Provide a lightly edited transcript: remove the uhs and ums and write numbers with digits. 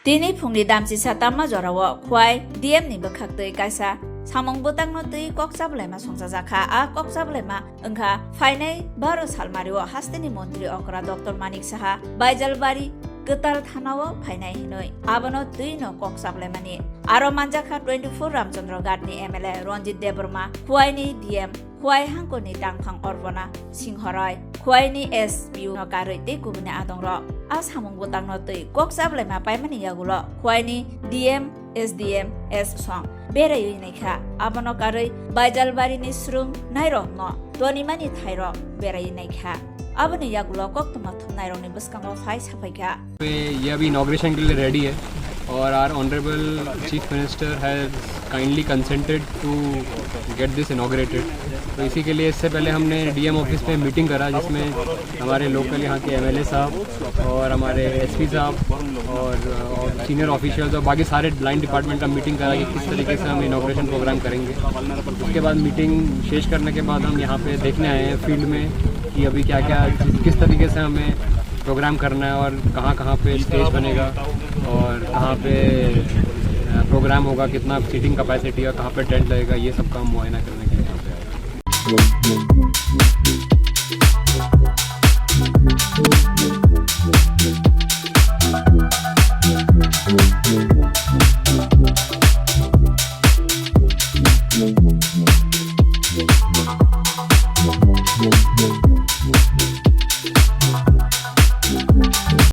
Tini phungni damchi satamma jorawo khwai DM ni bakhak tui kaisa samong butang no tui kok sablema songsa jakha a kok sablema engkha fainai 12 salmario hasteni montri okra Dr. Manik Saha Baijalbari Ketal Thana fainai hinoi abono tui no kok sablemani aro manjakha 24 Ramchandra Gatni MLA Ranjit Deborma khwai ni DM khwai hangko ni tangphang orbona singhorai khwai ni SBU no karoi te kubune adongro a samong butang no tui kok sablema paimani yagulo khwai ni DM SDM S song Berai Naikha abono karoi Baijalbari ni Swrangchati no Tonimani Thairog Berai Naikha abono yagulo kok tuma thumnairong ni buskango phai sapaika ये अभी inauguration के लिए ready है और our honourable chief minister has kindly consented to get this inaugurated. तो इसी के लिए इससे पहले हमने डीएम ऑफिस में मीटिंग करा जिसमें हमारे लोकल यहाँ के एमएलए साहब और हमारे एसपी साहब और सीनियर ऑफिशियल्स और बाकी सारे लाइन डिपार्टमेंट का मीटिंग करा कि किस तरीके से हम इनॉग्रेशन प्रोग्राम करेंगे। उसके बाद मीटिंग शेष करने के बाद हम यहाँ पे देखने आए हैं फील्ड में कि अभी क्या क्या किस तरीके से हमें प्रोग्राम करना है और कहाँ पे स्टेज बनेगा और कहाँ पे प्रोग्राम होगा, कितना सीटिंग कैपेसिटी और कहाँ पे टेंट लगेगा, ये सब काम मुआयना करने के लिए यहाँ पे आए।